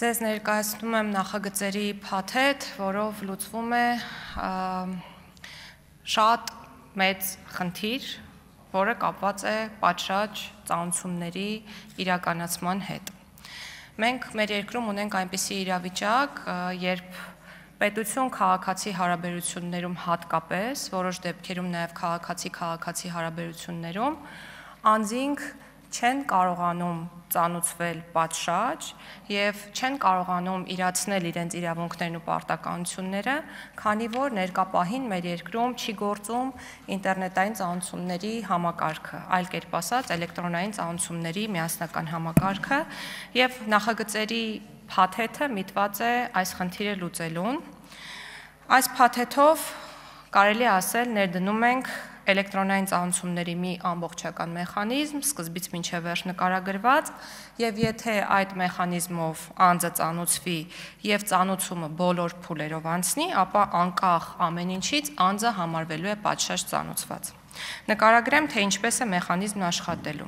Ձեզ ներկայացնում եմ նախագծերի փաթեթ, որով լուծվում է շատ մեծ խնդիր, որը կապված է պատշաճ ծանուցումների իրականացման հետ։ Մենք մեր երկրում ունենք այնպիսի իրավիճակ, երբ պետություն-քաղաքացի հարաբերություններում հատկապես, որոշ դեպքերում նաև քաղաքացի-քաղաքացի հարաբերություններում, անձինք չեն կարողանում ծանուցվել պատշաճ և չեն կարողանում իրացնել իրենց իրավունքներն ու պարտականությունները, քանի որ ներկապահին մեր երկրում չի գործում ինտերնետային ծանուցումների համակարգը, այլ կերպ ասած էլեկտրոնային ծանուցումների միասնական համակարգը, և նախագծերի փաթեթը միտված է այս խնդիրը լուծելուն։ Այս փաթեթով կարելի է ասել ներդնում ենք էլեկտրոնային ծանուցումների մի ամբողջական մեխանիզմ, սկզբից մինչև վերջ նկարագրված, և եթե այդ մեխանիզմով անձը ծանուցվի և ծանուցումը բոլոր փուլերով անցնի, ապա անկախ ամեն ինչից անձը համարվելու է պատշաճ ծանուցված։ Նկարագրեմ, թե ինչպես է մեխանիզմն աշխատելու։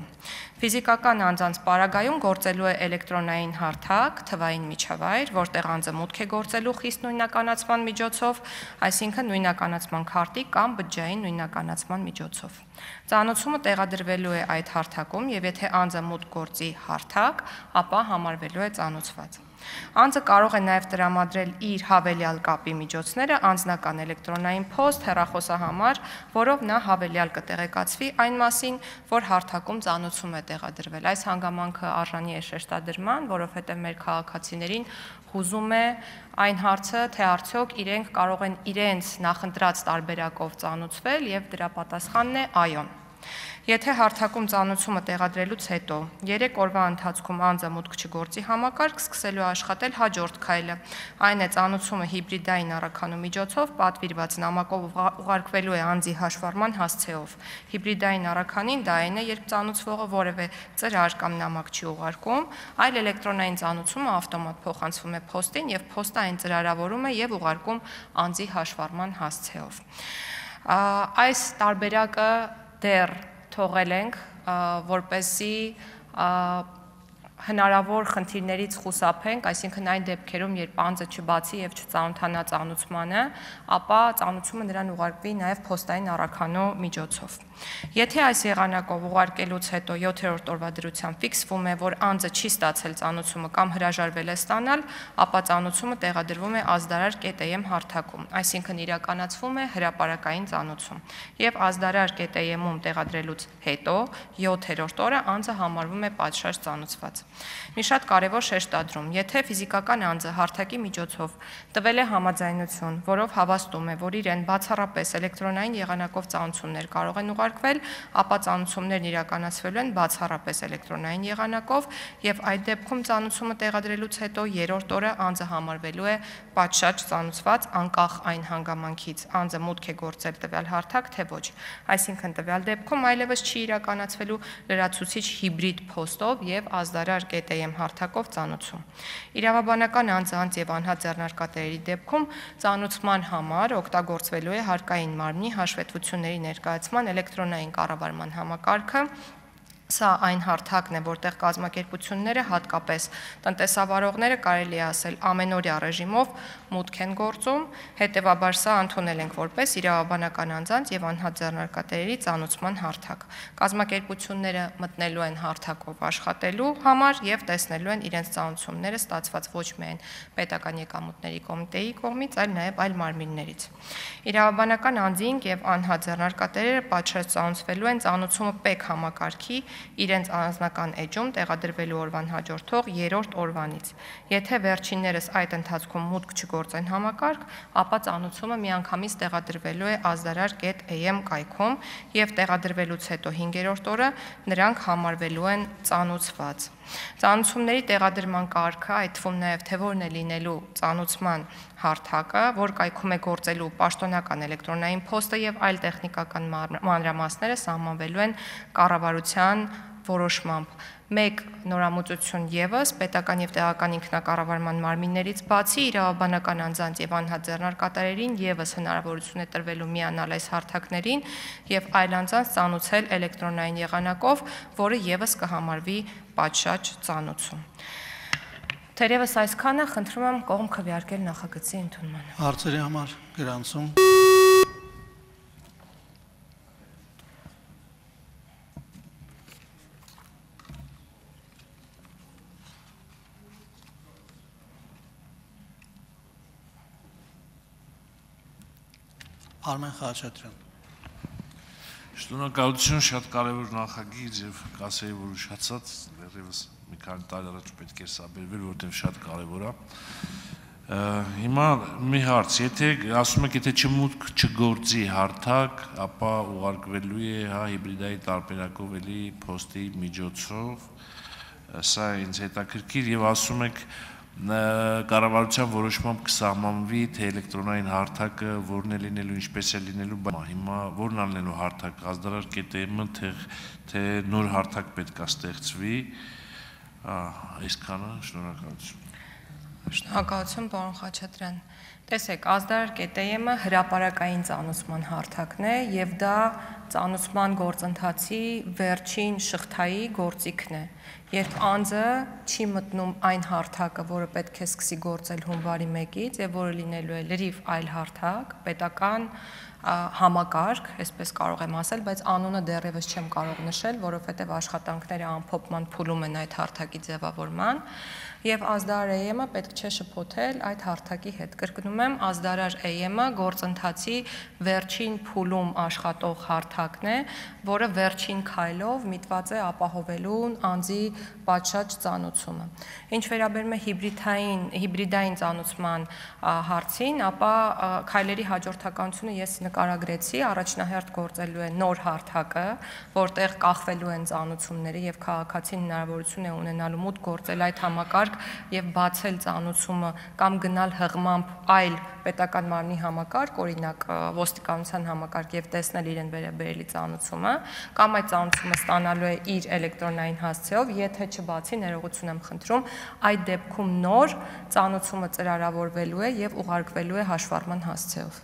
Ֆիզիկական անձանց պարագայում գործելու է էլեկտրոնային հարթակ, թվային միջավայր, որտեղ անձը մուտք է գործելու խիստ նույնականացման միջոցով, այսինքն նույնականացման քարտի կամ բջջային նույնականացման միջոցով։ Ծանուցումը տեղադրվելու է այդ հարթակում, և եթե անձը մուտք գործի հարթակ, ապա համարվելու է ծանուցված։ Անձը կարող է նաև տրամադրել իր հավելյալ կապի միջոցները, անձնական էլեկտրոնային փոստ, հեռախոսահամար, որով նա հավելյալ կտեղեկացվի այն մասին, որ հարթակում ծանուցում է տեղադրվել։ Այս հանգամանքը արժանի է շեշտադրման, որովհետև մեր քաղաքացիներին հուզում է այն հարցը, թե արդյոք իրենք կարող են իրենց նախընտրած տարբերակով ծանուցվել, և դրա պատասխանն է այո։ Եթե հարթակում ծանուցումը տեղադրելուց հետո 3 օրվա ընթացքում անձը մուտք չգործի համակարգ, սկսելու է աշխատել հաջորդ քայլը, այն է ծանուցումը հիբրիդային առաքանու միջոցով պատվիրված նամակով ուղարկվելու է անձի հաշվառման հասցեով։ Հիբրիդային առաքանին դա այն է, երբ ծանուցվողը որևէ ծրար կամ նամակ չի ուղարկում, այլ էլեկտրոնային ծանուցումը ավտոմատ փոխանցվում է փոստին, և փոստը այն ծրարավորում է և ուղարկում անձի հաշվառման հասցեով։ Այս տարբերակը դեռ թողել ենք, որպեսզի հնարավոր խնդիրներից խուսափենք, այսինքն այն դեպքերում, երբ անձը չբացի և չծանոթանա ծանուցմանը, ապա ծանուցումը նրան ուղարկվի նաև փոստային առաքանու միջոցով։ Եթե այս եղանակով ուղարկելուց հետո 7-րդ օրվա դրությամբ ֆիքսվում է, որ անձը չի ստացել ծանուցումը կամ հրաժարվել է ստանալ, ապա ծանուցումը տեղադրվում է ազդարար.am հարթակում, այսինքն իրականացվում է հրապարակային ծանուցում, և ազդարար.am-ում տեղադրելուց հետո 7-րդ օրը անձը համարվում է պատշաճ ծանուցված։ Մի շատ կարևոր շեշտադրում, եթե ֆիզիկական անձը հարթակի միջոցով տվել է համաձայնություն, որով հավաստում է, որ իրեն բացառապես էլեկտրոնային եղանակով ծանուցումներ կարող են ուղարկվել, ապա ծանուցումներն իրականացվելու են բացառապես էլեկտրոնային եղանակով, և այդ դեպքում ծանուցումը տեղադրելուց հետո 3-րդ օրը անձը համարվելու է պատշաճ ծանուցված, անկախ այն հանգամանքից անձը մուտք է գործել տվյալ հարթակ, թե ոչ։ Այսինքն տվյալ դեպքում այլևս չի իրականացվելու լրացուցիչ հիբրիդ փոստով և ազդարար.am հարթակով ծանուցում։ Իրավաբանական անձանց և անհատ ձեռնարկատերերի դեպքում ծանուցման համար օգտագործվելու է հարկային մարմնի հաշվետվությունների ներկայացման էլեկտրոնային կառավարման համակարգը։ Սա այն հարթակն է, որտեղ կազմակերպությունները, հատկապես տնտեսավարողները, կարելի է ասել, ամենօրյա ռեժիմով մուտք են գործում, հետևաբար սա ընդունել ենք որպես իրավաբանական անձանց և անհատ ձեռնարկատերերի ծանուցման հարթակ։ Կազմակերպությունները մտնելու են հարթակով աշխատելու համար և տեսնելու են իրենց ծանուցումները ստացված ոչ միայն պետական եկամուտների կոմիտեի կողմից, այլ նաև այլ մարմիններից։ Իրավաբանական անձինք և անհատ ձեռնարկատերերը պատշաճ ծանուցվելու են ծանուցումը ՊԵԿ համակարգի իրենց անձնական էջում տեղադրվելու օրվան հաջորդող 3-րդ օրվանից։ Եթե վերջիններս այդ ընթացքում մուտք չգործեն համակարգ, ապա ծանուցումը միանգամից տեղադրվելու է ազդարար.am կայքում, և տեղադրվելուց հետո 5-րդ օրը նրանք համարվելու են ծանուցված։ Ծանուցումների տեղադրման կարգը, այդ թվում նաև թե որն է լինելու ծանուցման հարթակը, որ կայքում է գործելու պաշտոնական էլեկտրոնային փոստը և այլ տեխնիկական մանրամասները սահմանվելու են կառավարության որոշմամբ։ Մեկ նորամուծություն ևս, պետական և տեղական ինքնակառավարման մարմիններից բացի իրավաբանական անձանց և անհատ ձեռնարկատերերին ևս հնարավորություն է տրվելու միանալ այս հարթակներին և այլ անձանց ծանուցել էլեկտրոնային եղանակով, որը ևս կհամարվի պատշաճ ծանուցում։ Թերևս այսքանը, խնդրում եմ կողմ քվեարկել նախագծի ընդունմանը։ Հարցերի համար գրանցում։ Արմեն Խաչատրյան։ Շնորհակալություն, շատ կարևոր նախագիծ եւ կասեի, որ ուշացած դեռևս մի քանի տարի առաջ պետք է սա բերվեր, որովհետեւ շատ կարևոր է։ Հիմա մի հարց, եթե ասում եք, եթե չմուտք չգործի հարթակ, ապա ուղարկվելու է հիբրիդայի տարբերակով էլի փոստի միջոցով, սա ինձ հետաքրքիր եւ ասում եք կառավարության որոշմամբ կսահմանվի, թե էլեկտրոնային հարթակը որն է լինելու, ինչպես է լինելու, հիմա որն է լինելու հարթակ, ազդարար.am-ը, թե նոր հարթակ պետք է ստեղծվի, այսքանը, շնորհակալություն։ Շնորհակալություն, պարոն Խաչատրյան։ Տեսեք, ազդարար.am-ը հրապարակային ծանուցման հարթակն է եւ դա ծանուցման գործընթացի վերջին շղթայի գործիքն է։ Երբ անձը չի մտնում այն հարթակը, որը պետք է սկսի գործել հունվարի 1-ից եւ որը լինելու է լրիվ այլ հարթակ, պետական համակարգ, այսպես կարող եմ ասել, բայց անունը դեռևս չեմ կարող նշել, որովհետեւ աշխատանքները ամփոփման փուլում են այդ հարթակի ձևավորման, եւ ազդարար.am-ը պետք չէ շփոթել այդ հարթակի հետ։ Կրկնում եմ, ազդարար.am-ը գործընթացի վերջին փուլում աշխատող հարթակն է, որը վերջին քայլով միտված է ապահովելուն անձի պատշաճ ծանուցումը։ Ինչ վերաբերում է հիբրիդային ծանուցման հարցին, ապա քայլերի հաջորդականությունը ես նկարագրեցի, առաջնահերթ գործելու է նոր հարթակը, որտեղ կախվելու են ծանուցումները եւ քաղաքացին հնարավորություն է ունենալու մուտք գործել այդ համակարգ եւ բացել ծանուցումը կամ գնալ հղմամբ այլ պետական մարմնի համակարգ, օրինակ ոստիկանության համակարգ եւ տեսնել իրեն վերաբերելի ծանուցումը, կամ այդ ծանուցումը ստանալու է իր էլեկտրոնային հասցեով, եթե չբացի, ներողություն եմ խնդրում, այդ դեպքում նոր ծանուցումը ծրարավորվելու է եւ ուղարկվելու է հաշվառման հասցեով։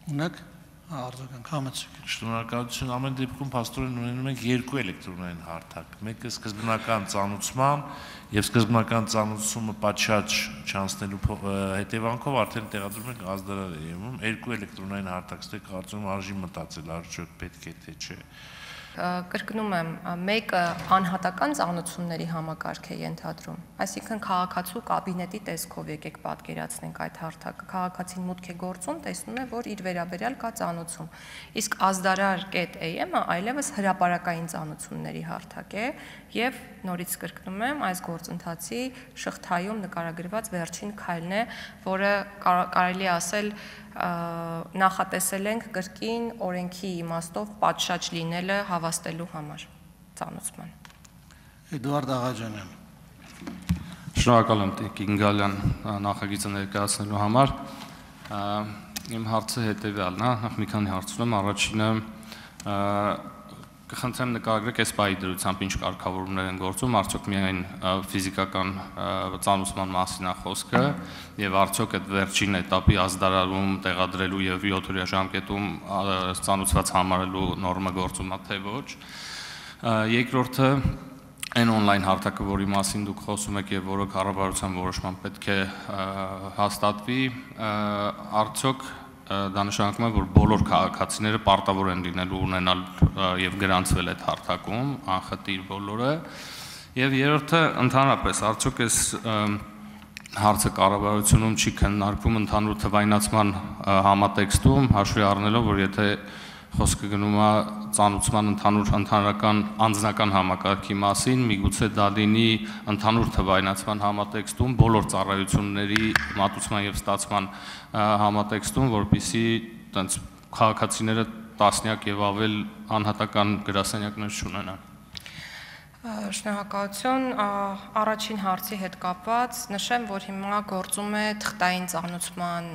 Ունեք արձագանք, համեցեք։ Շնորհակալություն, ամեն դեպքում փաստորեն ունենում ենք երկու էլեկտրոնային հարթակ, մեկը սկզբնական ծանուցման եւ սկզբնական ծանուցումը պատշաճ չանցնելու հետևանքով արդեն տեղադրում ենք ազդարար.am-ում երկու էլեկտրոնային հարթակ, ստե կարծում արժի մտածել, արդյոք պետք է թե չէ։ Կրկնում եմ, մեկը անհատական ծանուցումների համակարգ է ենթադրում, այսինքն քաղաքացու կաբինետի տեսքով եկեք պատկերացնենք այդ հարթակը, քաղաքացին մուտք է գործում, տեսնում է, որ իր վերաբերյալ կա ծանուցում, իսկ ազդարար.am-ը այլևս հրապարակային ծանուցումների հարթակ է եւ նորից կրկնում եմ, այս գործընթացի շղթայում նկարագրված վերջին քայլն է, որը կարելի է ասել նախատեսել ենք կրկին օրենքի իմաստով պատշաճ լինելը հավաստելու համար ծանուցման։ Էդուարդ Աղաջանյան։ Շնորհակալ եմ Տիկին Գալյան նախագիծը ներկայացնելու համար։ Իմ հարցը հետևյալն է, նախ մի քանի հարց ունեմ, առաջինը կխնդրեմ նկարագրեք այս պահի դրությամբ ինչ կարգավորումներ են գործում, արդյոք միայն ֆիզիկական ծանուցման մասին է խոսքը եւ արդյոք այդ վերջին էտապի ազդարարում տեղադրելու եւ 7-օրյա ժամկետում ծանուցված համարելու նորմը գործում է թե ոչ։ Երկրորդը այն on-line հարթակը, որի մասին դուք խոսում եք եւ որը կառավարության որոշմամբ պետք է հաստատվի, արդյոք դա նշանակում է, որ բոլոր քաղաքացիները պարտավոր են լինելու ունենալ եւ գրանցվել այդ հարթակում, անխտիր բոլորը։ Եվ երրորդը, ընդհանրապես, արդյոք այս հարցը կառավարությունում չի քննարկվում ընդհանուր թվայնացման համատեքստում, հաշվի առնելով, որ եթե խոսքը գնում է ծանուցման ընդհանրական անձնական համակարգի մասին, միգուցե դա լինի ընդհանուր թվայնացման համատեքստում, բոլոր ծառայությունների մատուցման եւ ստացման համատեքստում, որպեսզի տենց քաղաքացիները տասնյակ եւ ավել անհատական գրասենյակներ չունենան։ Շնորհակալություն, առաջին հարցի հետ կապված նշեմ, որ հիմա գործում է թղթային ծանուցման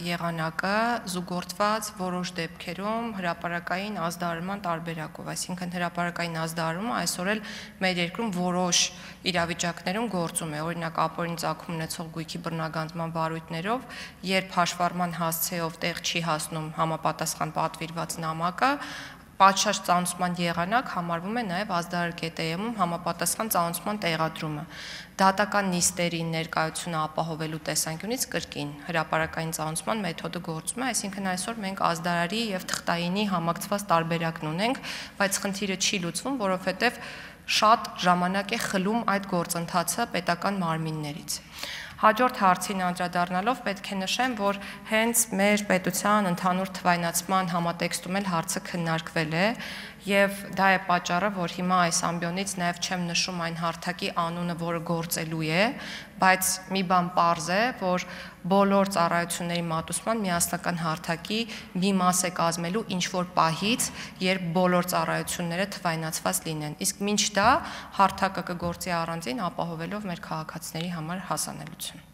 եղանակը զուգորդված որոշ դեպքերում հրապարակային ազդարարման տարբերակով, այսինքն հրապարակային ազդարարումը այսօր էլ մեր երկրում որոշ իրավիճակներում գործում է, օրինակ ապօրինի ծագում ունեցող գույքի բռնագանձման վարույթներով, երբ հաշվառման հասցեով տեղ չի հասնում համապատասխան պատվիրված նամակը, պատշաճ ծանուցման եղանակ համարվում է նաև ազդարար ԳՏԵՄ-ում համապատասխան ծանուցման տեղադրումը։ Դատական նիստերի ներկայությունը ապահովելու տեսանկյունից կրկին հրապարակային ծանուցման մեթոդը գործում է, այսինքն այսօր մենք ազդարարի եւ թղթայինի համակցված տարբերակն ունենք, բայց խնդիրը չի լուծվում, որովհետեւ շատ ժամանակ է խլում այդ գործընթացը պետական մարմիններից։ Հաջորդ հարցին անդրադառնալով պետք է նշեմ, որ հենց մեր պետության ընդհանուր թվայնացման համատեքստում էլ հարցը քննարկվել է եւ դա է պատճառը, որ հիմա այս ամբիոնից նաեւ չեմ նշում այն հարթակի անունը, որը գործելու է, բայց մի բան պարզ է, որ բոլոր ծառայությունների մատուցման միասնական հարթակի մի մաս է կազմելու ինչ որ պահից, երբ բոլոր ծառայությունները թվայնացված լինեն։ Իսկ մինչ դա հարթակը կգործի առանձին ապահովելով մեր քաղաքացիների համար հասանելիություն։